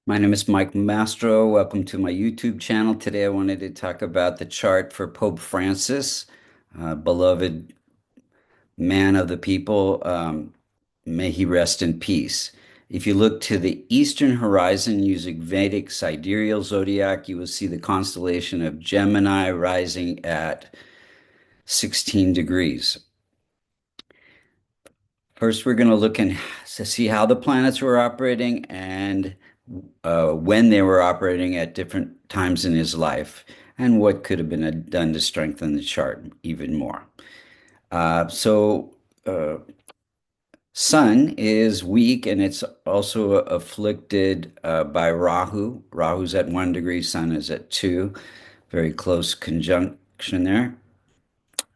My name is Mike Mastro. Welcome to my YouTube channel. Today I wanted to talk about the chart for Pope Francis, beloved man of the people. May he rest in peace. If you look to the eastern horizon using Vedic sidereal zodiac, you will see the constellation of Gemini rising at 16 degrees. First, we're going to look and see how the planets were operating and when they were operating at different times in his life, and what could have been done to strengthen the chart even more. So, Sun is weak and it's also afflicted by Rahu. Rahu's at 1 degree, Sun is at 2. Very close conjunction there.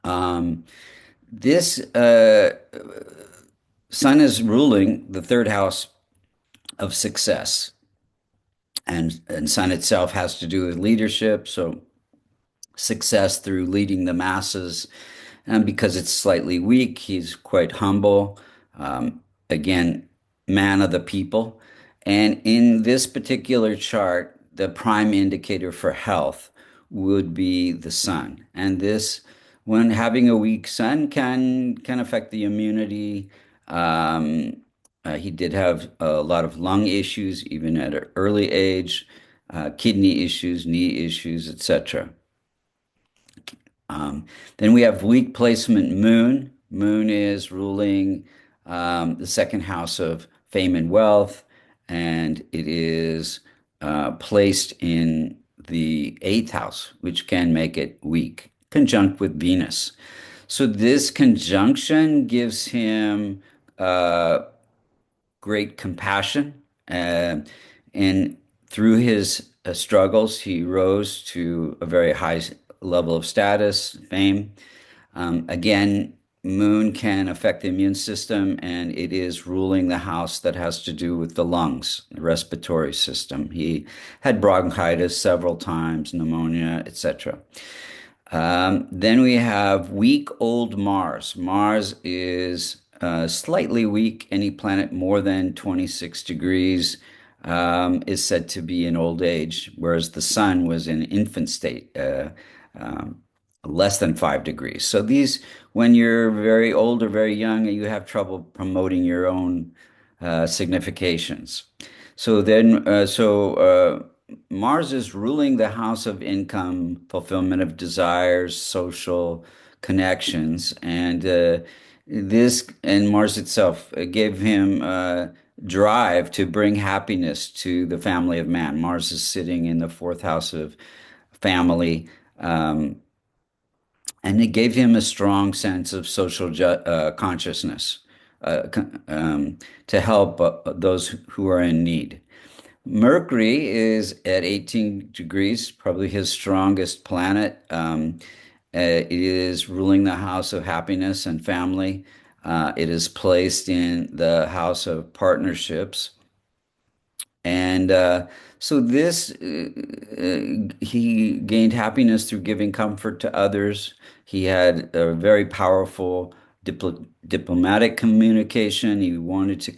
Um, this Sun is ruling the third house of success. And Sun itself has to do with leadership, so success through leading the masses. And because it's slightly weak, he's quite humble. Again, man of the people. And in this particular chart, the prime indicator for health would be the sun. And this, when having a weak sun, can affect the immunity. He did have a lot of lung issues, even at an early age, kidney issues, knee issues, etc. Then we have weak placement moon. Moon is ruling the second house of fame and wealth, and it is placed in the eighth house, which can make it weak, conjunct with Venus. So this conjunction gives him great compassion, and through his struggles, he rose to a very high level of status, fame. Again, Moon can affect the immune system, and it is ruling the house that has to do with the lungs, the respiratory system. He had bronchitis several times, pneumonia, etc. Then we have weak old Mars. Mars is slightly weak. Any planet more than 26 degrees is said to be in old age, whereas the sun was in infant state, um, less than 5 degrees. So these, when you're very old or very young, you have trouble promoting your own significations. So Mars is ruling the house of income, fulfillment of desires, social connections, and this and Mars itself gave him drive to bring happiness to the family of man. Mars is sitting in the fourth house of family, and it gave him a strong sense of social consciousness to help those who are in need. Mercury is at 18 degrees, probably his strongest planet. It is ruling the house of happiness and family. It is placed in the house of partnerships. And so he gained happiness through giving comfort to others. He had a very powerful diplomatic communication. He wanted to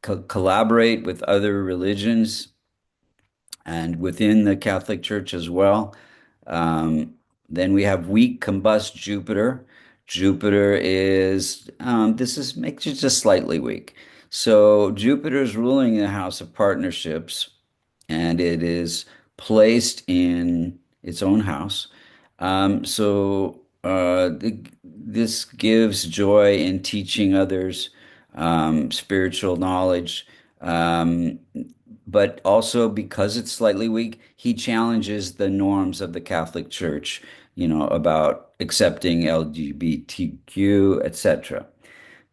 collaborate with other religions and within the Catholic Church as well. Um, then we have weak combust Jupiter. Jupiter is this is makes it just slightly weak. So Jupiter is ruling the house of partnerships, and it is placed in its own house. This gives joy in teaching others spiritual knowledge. But also because it's slightly weak, he challenges the norms of the Catholic Church, about accepting LGBTQ, etc.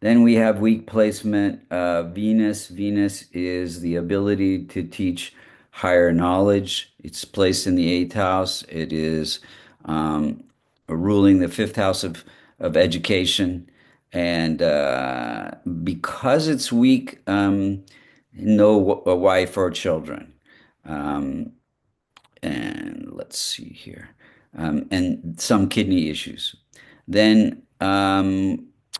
Then we have weak placement, Venus. Venus is the ability to teach higher knowledge. It's placed in the eighth house. It is ruling the fifth house of education. And because it's weak, no wife or children. Um, and let's see here. And some kidney issues. Then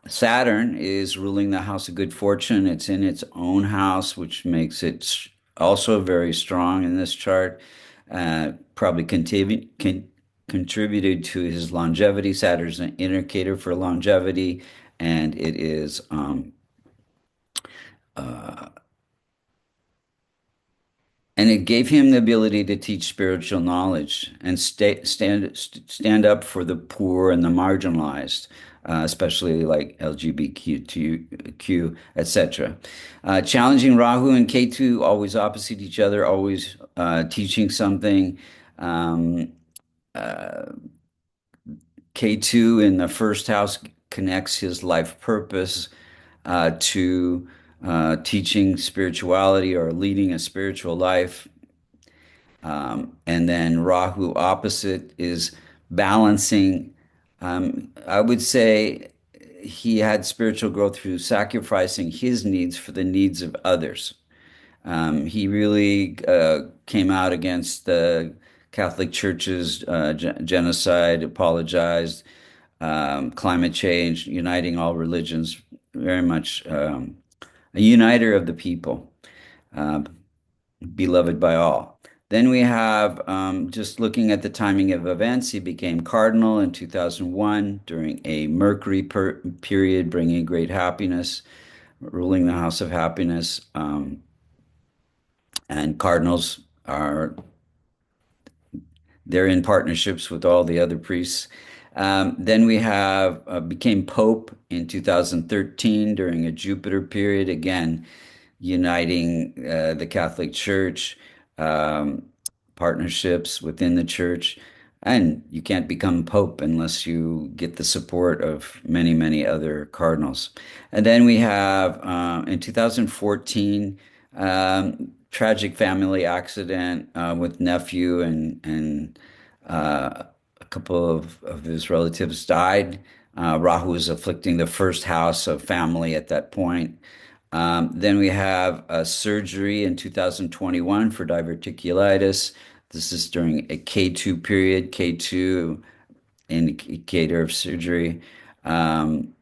Saturn is ruling the house of good fortune. It's in its own house, which makes it also very strong in this chart. Probably contributed to his longevity. Saturn's an indicator for longevity, and it is uh, and it gave him the ability to teach spiritual knowledge and stand up for the poor and the marginalized, especially like LGBTQ, etc. Challenging Rahu and Ketu, always opposite each other, always teaching something. Um, uh, K2 in the first house connects his life purpose to teaching spirituality or leading a spiritual life. And then Rahu opposite is balancing. I would say he had spiritual growth through sacrificing his needs for the needs of others. He really came out against the Catholic Church's genocide, apologized, climate change, uniting all religions, very much a uniter of the people, uh, beloved by all. Then we have just looking at the timing of events, he became cardinal in 2001 during a Mercury period, bringing great happiness, ruling the house of happiness. And cardinals are they're in partnerships with all the other priests. Then we have became Pope in 2013 during a Jupiter period, again, uniting the Catholic Church, um, partnerships within the church. And you can't become Pope unless you get the support of many, many other cardinals. And then we have in 2014, tragic family accident with nephew and a couple of his relatives died. Rahu was afflicting the first house of family at that point. Then we have a surgery in 2021 for diverticulitis. This is during a K2 period, K2 indicator of surgery. Um,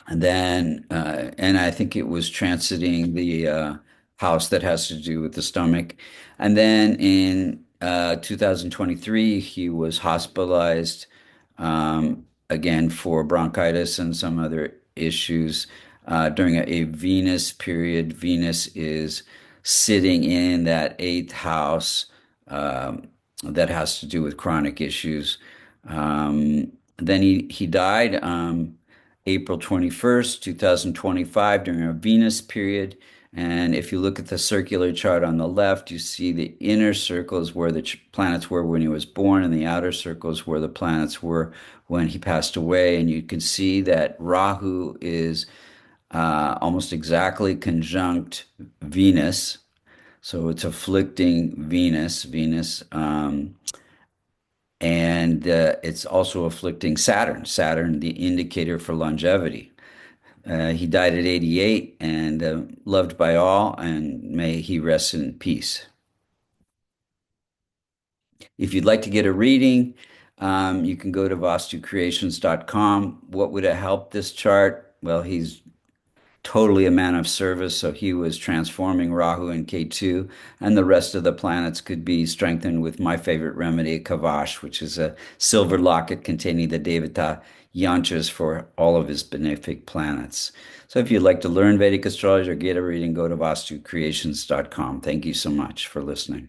and I think it was transiting the house that has to do with the stomach. And then in 2023, he was hospitalized again for bronchitis and some other issues during a Venus period. Venus is sitting in that eighth house that has to do with chronic issues. Then he died. April 21st, 2025, during a Venus period. And if you look at the circular chart on the left, you see the inner circles where the planets were when he was born, and the outer circles where the planets were when he passed away. And you can see that Rahu is almost exactly conjunct Venus. So it's afflicting Venus, and it's also afflicting Saturn, the indicator for longevity. He died at 88 and loved by all, and may he rest in peace. If you'd like to get a reading, you can go to vastucreations.com. What would have helped this chart? Well, he's totally a man of service, so he was transforming Rahu and Ketu, and the rest of the planets could be strengthened with my favorite remedy, Kavash, which is a silver locket containing the Devata yantras for all of his benefic planets. So if you'd like to learn Vedic astrology or get a reading, go to vastucreations.com. Thank you so much for listening.